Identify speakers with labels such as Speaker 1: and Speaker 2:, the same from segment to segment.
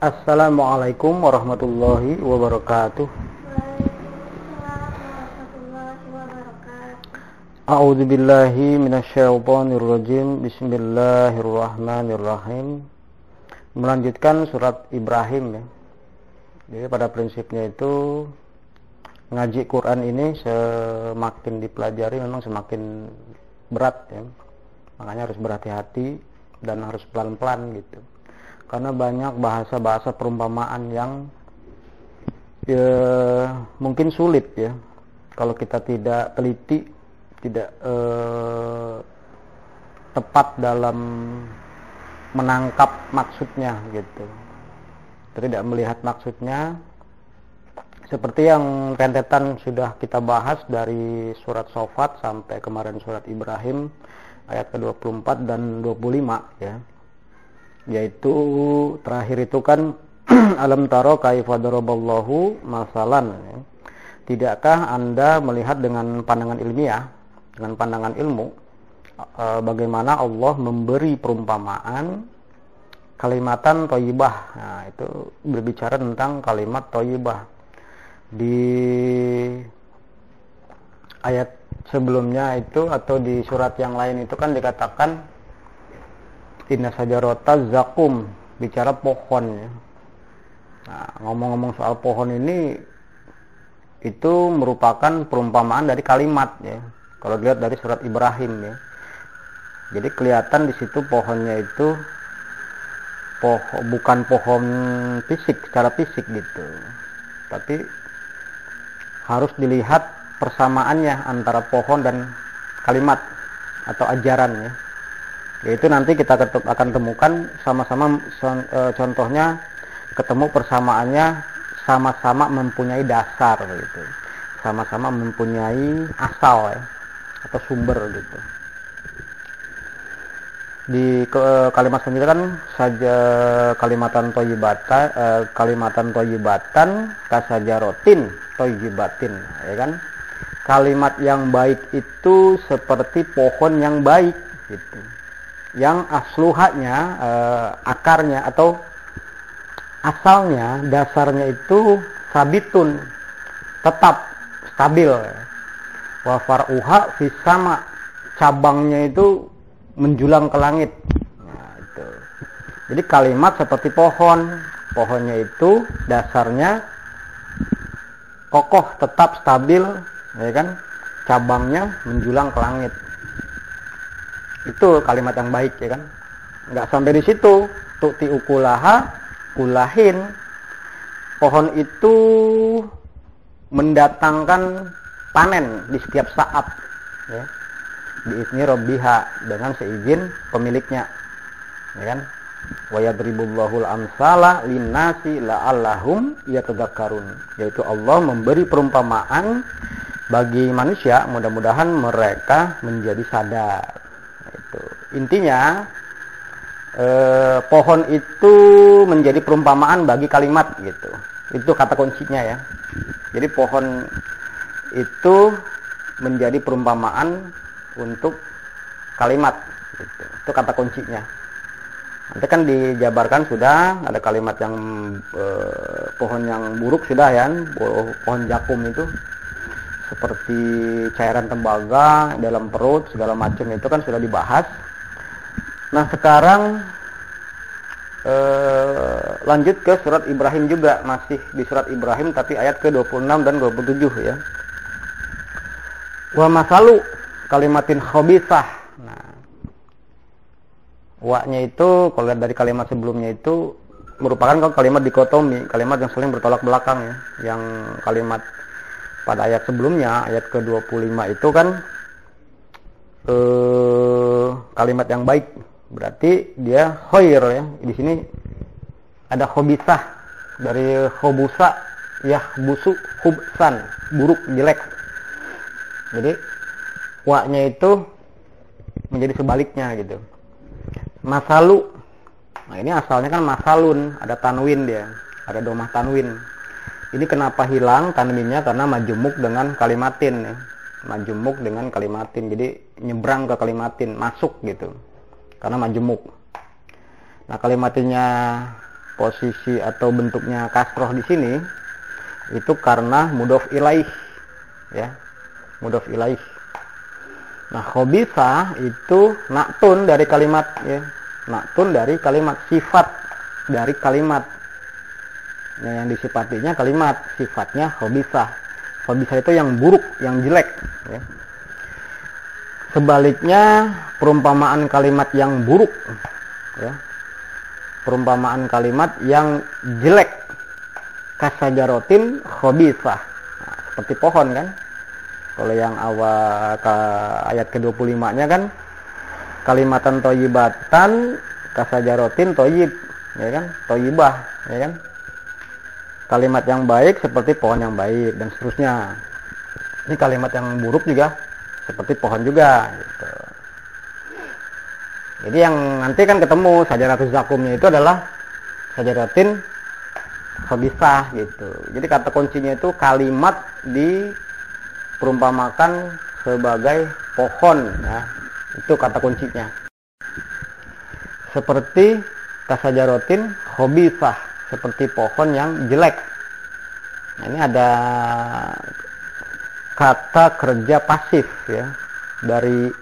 Speaker 1: Assalamualaikum warahmatullahi wabarakatuh. A'udzu billahi minasyaitonir rajim. Bismillahirrahmanirrahim. Melanjutkan surat Ibrahim ya. Jadi pada prinsipnya itu ngaji Quran ini semakin dipelajari memang semakin berat ya. Makanya harus berhati-hati dan harus pelan-pelan gitu. Karena banyak bahasa-bahasa perumpamaan yang mungkin sulit ya kalau kita tidak teliti, tidak tepat dalam menangkap maksudnya gitu, tidak melihat maksudnya. Seperti yang rentetan sudah kita bahas dari surat Shofat sampai kemarin surat Ibrahim ayat ke-24 dan 25 ya. Yaitu terakhir itu kan alam taro kaifa daraballahu masalan ya. Tidakkah Anda melihat dengan pandangan ilmiah, dengan pandangan ilmu, bagaimana Allah memberi perumpamaan kalimatan thayyibah. Nah, itu berbicara tentang kalimat thayyibah. Di ayat sebelumnya itu atau di surat yang lain itu kan dikatakan inna sajarata zakum, bicara pohon ya. Nah, ngomong-ngomong soal pohon ini itu merupakan perumpamaan dari kalimat ya. Kalau dilihat dari surat Ibrahim ya. Jadi kelihatan di situ pohonnya itu bukan pohon fisik secara fisik gitu. Tapi harus dilihat persamaannya antara pohon dan kalimat atau ajaran ya. Yaitu nanti kita akan temukan sama-sama contohnya ketemu persamaannya sama-sama mempunyai dasar gitu. Sama-sama mempunyai asal ya, atau sumber gitu. Di kalimat selanjutnya kan saja kalimatan thayyibatan kasajarotin thayyibatin ya kan. Kalimat yang baik itu seperti pohon yang baik gitu. Yang asluhanya akarnya atau asalnya, dasarnya itu sabitun, tetap stabil. Wa far'uha fis sama, cabangnya itu menjulang ke langit. Nah, itu. Jadi kalimat seperti pohon, pohonnya itu dasarnya kokoh, tetap stabil, ya kan? Cabangnya menjulang ke langit. Itu kalimat yang baik ya kan. Nggak sampai di situ, tu'ti ukulaha kulahin. Pohon itu mendatangkan panen di setiap saat ya. Biizni rabbiha, dengan seizin pemiliknya. Ya kan? Wa yadribullahul amsala linnasi la'allahum yatadzakkarun. Yaitu Allah memberi perumpamaan bagi manusia, mudah-mudahan mereka menjadi sadar. Itu intinya pohon itu menjadi perumpamaan bagi kalimat gitu. Itu kata kuncinya ya. Jadi pohon itu menjadi perumpamaan untuk kalimat gitu. Itu kata kuncinya. Nanti kan dijabarkan sudah ada kalimat yang pohon yang buruk sudah ya, pohon jakum itu seperti cairan tembaga dalam perut segala macam itu kan sudah dibahas. Nah sekarang lanjut ke surat Ibrahim juga, masih di surat Ibrahim tapi ayat ke-26 dan 27 ya. Wa masalu kalimatin khabithah. Nah, wa-nya itu kalau lihat dari kalimat sebelumnya itu merupakan kalimat dikotomi, kalimat yang saling bertolak belakang ya. Yang kalimat pada ayat sebelumnya, ayat ke-25 itu kan kalimat yang baik. Berarti dia khair ya. Di sini ada khabithah, dari khabusa yahbusu khubsan, buruk, jelek. Jadi wa-nya itu menjadi sebaliknya gitu. Masalu. Nah, ini asalnya kan masalun, ada tanwin dia, ada domah tanwin. Ini kenapa hilang tanwinnya? Karena majemuk dengan kalimatin ya. Majemuk dengan kalimatin. Jadi nyebrang ke kalimatin, masuk gitu. Karena majemuk. Nah, kalimatinnya posisi atau bentuknya kasroh di sini itu karena mudhof ilaih, ya, mudhof ilaih. Nah, khabithah itu naktun dari kalimat, ya, naktun dari kalimat, sifat dari kalimat. Nah, yang disifatinya kalimat, sifatnya khabithah. Khabithah itu yang buruk, yang jelek, ya. Sebaliknya perumpamaan kalimat yang buruk, ya, perumpamaan kalimat yang jelek, kasajarotin khabithah. Nah, seperti pohon kan. Kalau yang awal ayat ke-25-nya kan kalimatan thayyibatan kasajarotin thayyib, ya kan? Thayyibah, ya kan? Kalimat yang baik seperti pohon yang baik dan seterusnya. Ini kalimat yang buruk juga seperti pohon juga gitu. Jadi yang nanti kan ketemu sajaratus zakumnya itu adalah sajaratin khabithah gitu. Jadi kata kuncinya itu kalimat diperumpamakan sebagai pohon, ya. Itu kata kuncinya. Seperti kasajarotin khabithah, seperti pohon yang jelek. Nah, ini ada kata kerja pasif, ya, dari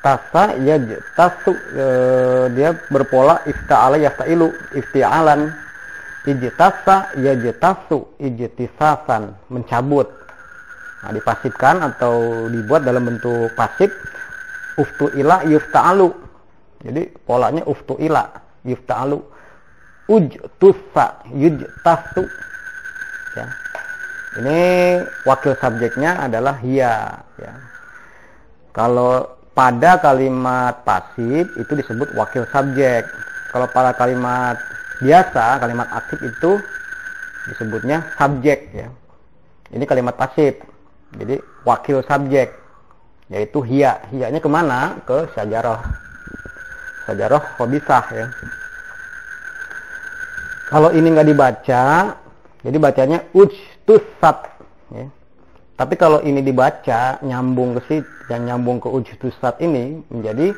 Speaker 1: tasa yajtasu, dia berpola ifta'ala yaftailu, ifti'alan. Ijtasa yajtasu, ijtisasan, mencabut. Nah, dipasifkan atau dibuat dalam bentuk pasif, uftu'ila yufta'alu. Jadi polanya uftu'ila yufta'alu, ujtusa yujtasu, ya. Ini wakil subjeknya adalah hiya, ya. Kalau pada kalimat pasif itu disebut wakil subjek. Kalau pada kalimat biasa, kalimat aktif itu disebutnya subjek, ya. Ini kalimat pasif. Jadi wakil subjek yaitu hiya. Hiyanya kemana? Ke sajarah. Sajarah khabithah, ya. Kalau ini nggak dibaca, jadi bacanya ujtusat, ya. Tapi kalau ini dibaca nyambung ke situ, yang nyambung ke ujtusat ini menjadi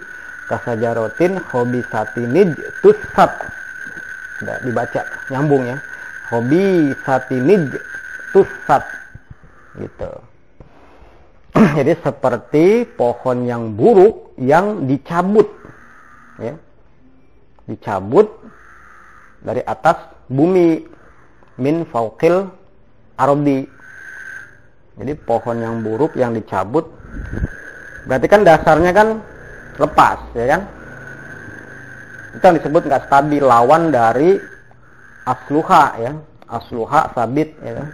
Speaker 1: kasajarotin khabithatinij tusat. Sudah dibaca nyambung, ya. Khabithatinij tusat gitu. Jadi seperti pohon yang buruk yang dicabut, ya. Dicabut dari atas bumi, min fauqil ardi. Jadi pohon yang buruk yang dicabut, berarti kan dasarnya kan lepas, ya kan? Itu yang disebut nggak stabil, lawan dari asluha, ya. Asluha sabit, ya kan?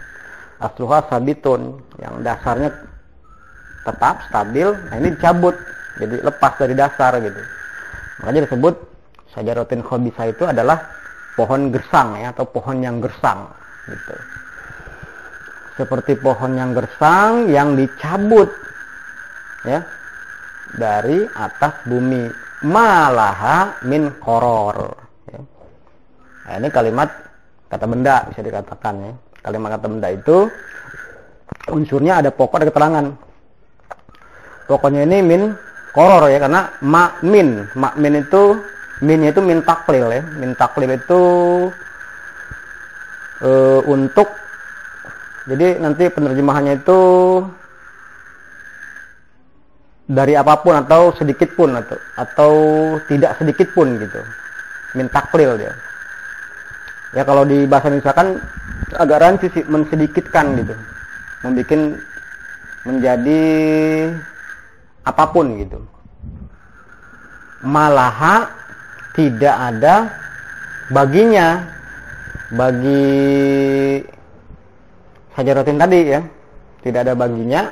Speaker 1: Asluha sabitun, yang dasarnya tetap stabil. Nah, ini dicabut, jadi lepas dari dasar gitu. Makanya disebut sajarotin khabithah itu adalah pohon gersang, ya, atau pohon yang gersang gitu. Seperti pohon yang gersang yang dicabut, ya, dari atas bumi, malaha min koror, ya. Nah, ini kalimat kata benda bisa dikatakan, ya. Kalimat kata benda itu unsurnya ada pokok, ada keterangan. Pokoknya ini min koror, ya, karena makmin itu minnya itu min taklil, ya. Min taklil itu untuk, jadi nanti penerjemahannya itu dari apapun atau sedikit pun atau tidak sedikit pun gitu. Min taklil dia. Ya, kalau di bahasa Indonesia kan agak rancu sih, mensedikitkan gitu. Membikin menjadi apapun gitu. Malaha tidak ada baginya, bagi sajaratin tadi, ya, tidak ada baginya,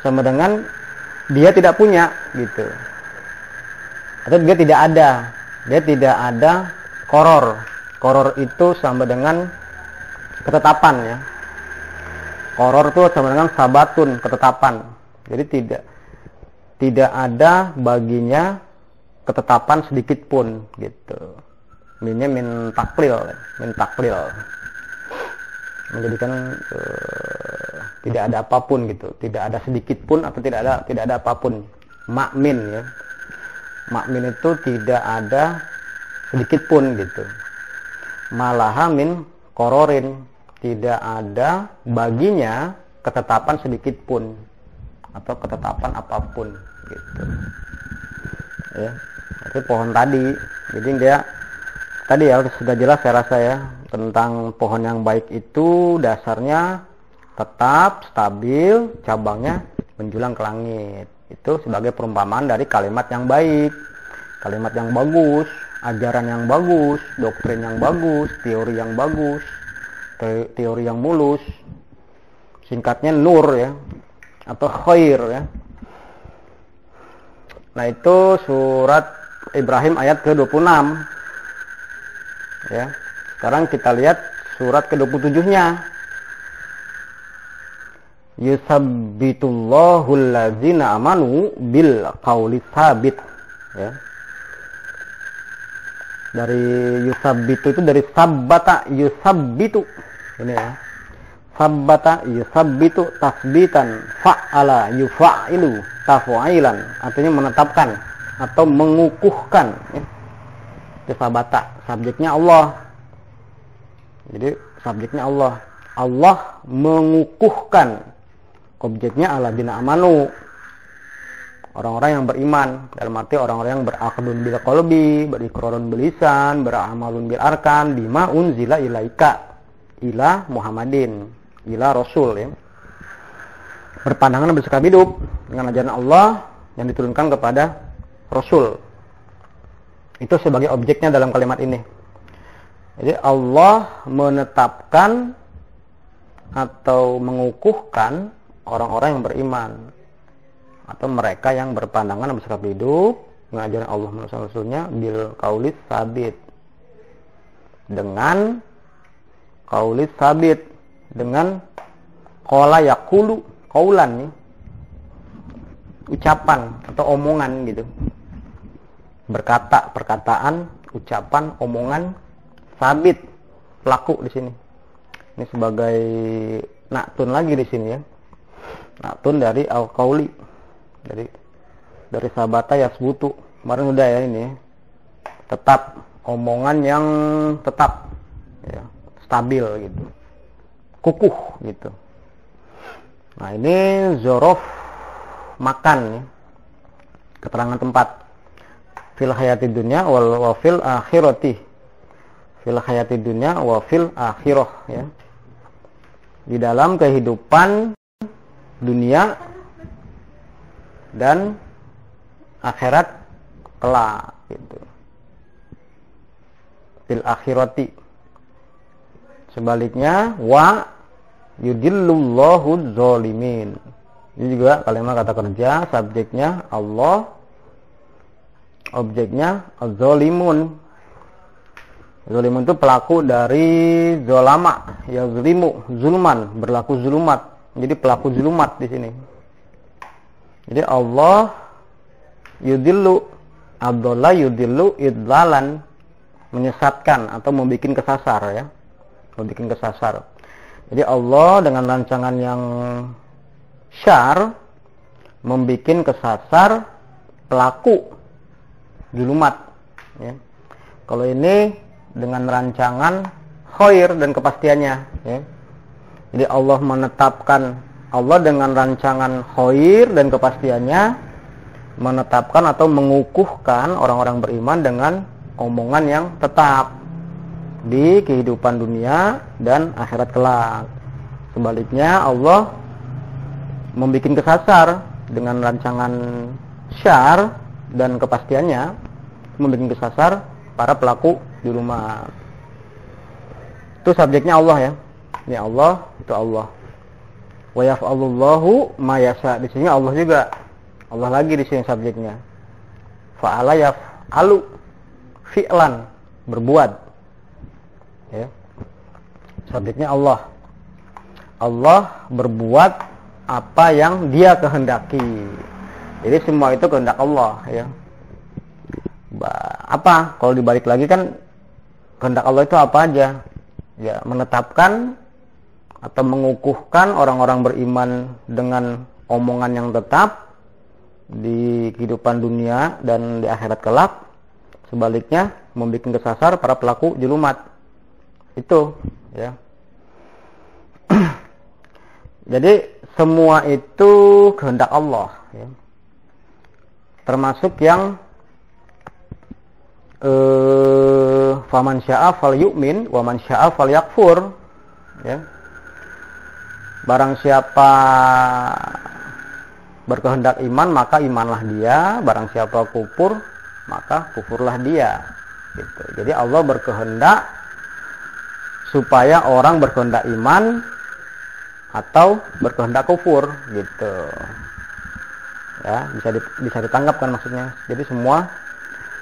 Speaker 1: sama dengan dia tidak punya gitu, atau dia tidak ada koror. Koror itu sama dengan ketetapan, ya. Koror itu sama dengan sabatun, ketetapan. Jadi tidak ada baginya ketetapan sedikit pun gitu. Minnya min taklil, menjadikan tidak ada apapun gitu, tidak ada sedikit pun atau tidak ada apapun. Makmin, ya. Makmin itu tidak ada sedikit pun gitu. Malaha min qororin, tidak ada baginya ketetapan sedikit pun atau ketetapan apapun gitu. Ya, itu pohon tadi. Jadi dia tadi ya sudah jelas saya rasa ya tentang pohon yang baik itu dasarnya tetap stabil, cabangnya menjulang ke langit. Itu sebagai perumpamaan dari kalimat yang baik, kalimat yang bagus, ajaran yang bagus, doktrin yang bagus, teori yang bagus, teori yang mulus. Singkatnya nur ya, atau khair ya. Nah itu surat Ibrahim ayat ke-26 ya. Sekarang kita lihat surat ke-27-nya. Yusabbitullahu allazina amanu bil qauli tsabit ya. Dari yusabbitu itu dari sabbata yusabbitu ini ya. Sabbata yusabbitu tasbitan, fa'ala yufa'ilu taf'ilan, artinya menetapkan atau mengukuhkan ya. Itu sabata, subjeknya Allah. Jadi subjeknya Allah. Allah mengukuhkan, objeknya alladzina amanu, orang-orang yang beriman, dalam arti orang-orang yang berakdun bil qalbi, berikrarun bil lisan, beramalun bil arkan, bima unzila ilaika ila Muhammadin, ila Rasul ya. Berpandangan dan bersikap hidup dengan ajaran Allah yang diturunkan kepada Rasul. Itu sebagai objeknya dalam kalimat ini. Jadi Allah menetapkan atau mengukuhkan orang-orang yang beriman atau mereka yang berpandangan dan bersikap hidup dengan ajaran Allah melalui Rasulnya bil qaulis sabit, dengan qaulis sabit, dengan qala yaqulu qaulan nih, ucapan atau omongan gitu, berkata, perkataan, ucapan, omongan, sabit, pelaku di sini. Ini sebagai naktun lagi di sini ya. Naktun dari al-qauli, dari sabata yasbutu. Kemarin udah ya ini. Tetap, omongan yang tetap ya, stabil gitu. Kukuh gitu. Nah, ini zorof makan ya. Keterangan tempat. Fil hayati dunya wa fil akhirati. Fil hayati dunya wa fil akhirah ya. Di dalam kehidupan dunia dan akhirat kelak gitu. Fil akhirati. Sebaliknya wa yudillullahu zalimin. Ini juga kalimat kata kerja, subjeknya Allah, objeknya az-zalimun. Zalimun itu pelaku dari zolama, ya zulimu, zulman, berlaku zulumat. Jadi pelaku zulumat di sini. Jadi Allah yudillu, Abdullah yudillu idlalan, menyesatkan atau membuat kesasar ya. Membuat kesasar. Jadi Allah dengan rancangan yang syar membuat kesasar pelaku zulumat ya. Kalau ini dengan rancangan khair dan kepastiannya ya. Jadi Allah menetapkan, Allah dengan rancangan khair dan kepastiannya menetapkan atau mengukuhkan orang-orang beriman dengan omongan yang tetap di kehidupan dunia dan akhirat kelak. Sebaliknya Allah membuat kesasar dengan rancangan syar dan kepastiannya membuat kesasar para pelaku di rumah. Itu subjeknya Allah ya. Ini Allah, itu Allah. Wa yaf'alullahu ma yasha. Di sini Allah juga. Allah lagi di sini subjeknya. Fa'ala yaf'alu fi'lan, berbuat. Ya. Subjeknya Allah. Allah berbuat apa yang Dia kehendaki. Jadi semua itu kehendak Allah ya. Apa? Kalau dibalik lagi kan kehendak Allah itu apa aja? Ya, menetapkan atau mengukuhkan orang-orang beriman dengan omongan yang tetap di kehidupan dunia dan di akhirat kelak. sebaliknya membuat kesasar para pelaku julumat. Itu ya. Jadi semua itu kehendak Allah ya. Termasuk yang faman syaa falyu'min wa man syaa falyakfur ya. Barang siapa berkehendak iman maka imanlah dia, barang siapa kufur maka kufurlah dia gitu. Jadi Allah berkehendak supaya orang berkehendak iman atau berkehendak kufur gitu ya, bisa ditangkapkan maksudnya. Jadi semua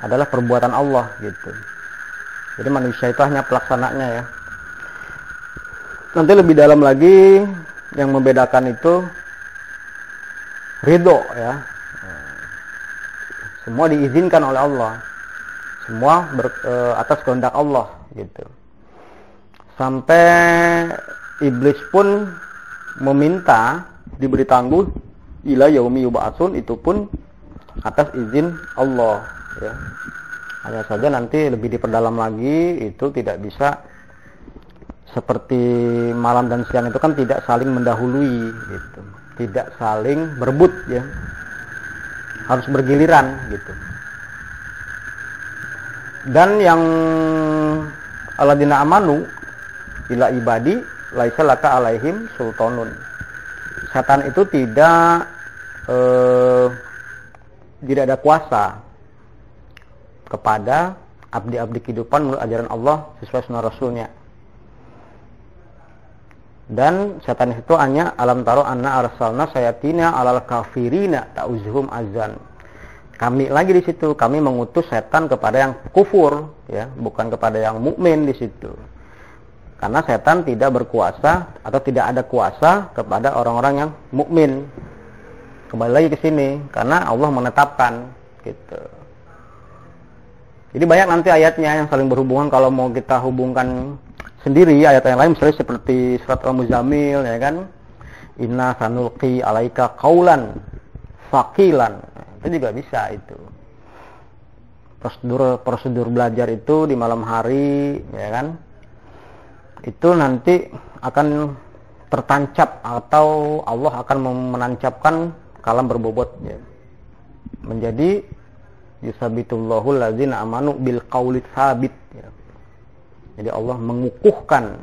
Speaker 1: adalah perbuatan Allah gitu. Jadi manusia itu hanya pelaksananya ya. Nanti lebih dalam lagi yang membedakan itu ridho ya. Semua diizinkan oleh Allah, semua atas kehendak Allah gitu. Sampai iblis pun meminta diberi tangguh ila yaumi yub'atsun, itu pun atas izin Allah ya. Hanya saja nanti lebih diperdalam lagi, itu tidak bisa seperti malam dan siang itu kan tidak saling mendahului gitu, tidak saling berebut ya, harus bergiliran gitu. Dan yang alladzina amanu ila ibadi laisa laka alaihim sultanun. Setan itu tidak ada kuasa kepada abdi-abdi kehidupan menurut ajaran Allah sesuai sunnah Rasulnya. Dan setan itu hanya alam taro anna arsalna sayatina alal kafirina ta'uzuhum azan. Kami lagi di situ, kami mengutus setan kepada yang kufur ya, bukan kepada yang mukmin di situ. Karena setan tidak berkuasa atau tidak ada kuasa kepada orang-orang yang mukmin. Kembali lagi ke sini karena Allah menetapkan gitu. Jadi banyak nanti ayatnya yang saling berhubungan. Kalau mau kita hubungkan sendiri ayat yang lain misalnya seperti surat Al-Muzammil ya kan, inna sanulqi alaika qaulan faqilan, itu juga bisa. Itu prosedur belajar itu di malam hari ya kan, itu nanti akan tertancap atau Allah akan menancapkan kalam berbobot ya. Menjadi yusabitullahu allazina amanu bil qauli tsabit ya. Jadi Allah mengukuhkan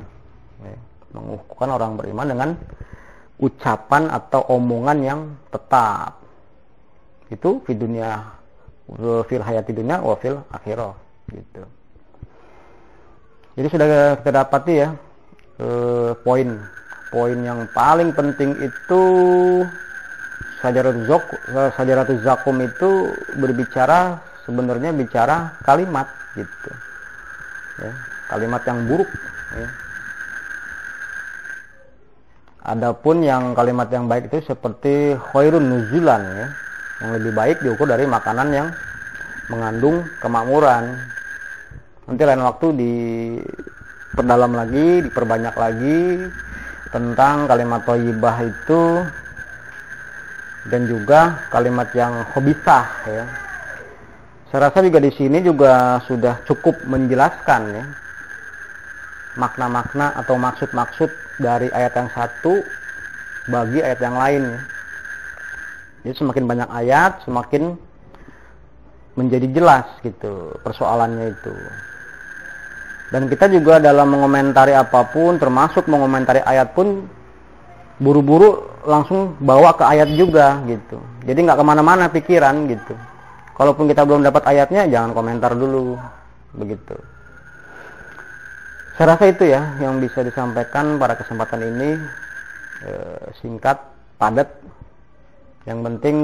Speaker 1: ya, mengukuhkan orang beriman dengan ucapan atau omongan yang tetap. Itu di dunia, fil hayati dunia wa fil akhirah gitu. Jadi sudah kita dapati ya, poin yang paling penting itu Sajaratuz Zakum itu berbicara, sebenarnya bicara kalimat gitu ya, kalimat yang buruk ya. Adapun yang kalimat yang baik itu seperti khairun nuzulan ya, yang lebih baik diukur dari makanan yang mengandung kemakmuran. Nanti lain waktu diperdalam lagi, diperbanyak lagi tentang kalimat thayyibah itu, dan juga kalimat yang khabithah ya. Saya rasa juga di sini juga sudah cukup menjelaskan ya makna-makna atau maksud-maksud dari ayat yang satu bagi ayat yang lain ya. Jadi semakin banyak ayat semakin menjadi jelas gitu persoalannya itu. Dan kita juga dalam mengomentari apapun, termasuk mengomentari ayat pun, buru-buru langsung bawa ke ayat juga gitu. Jadi nggak kemana-mana pikiran gitu. Kalaupun kita belum dapat ayatnya, jangan komentar dulu begitu. Saya rasa itu ya yang bisa disampaikan pada kesempatan ini, singkat, padat. Yang penting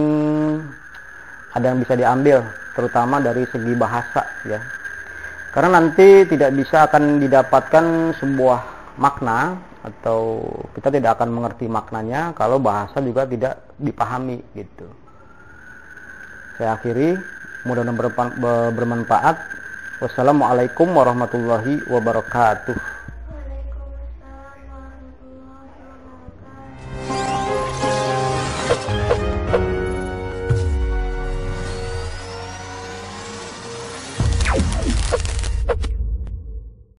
Speaker 1: ada yang bisa diambil, terutama dari segi bahasa ya. Karena nanti tidak bisa akan didapatkan sebuah makna atau kita tidak akan mengerti maknanya kalau bahasa juga tidak dipahami gitu. Saya akhiri, mudah-mudahan bermanfaat. Wassalamualaikum warahmatullahi wabarakatuh.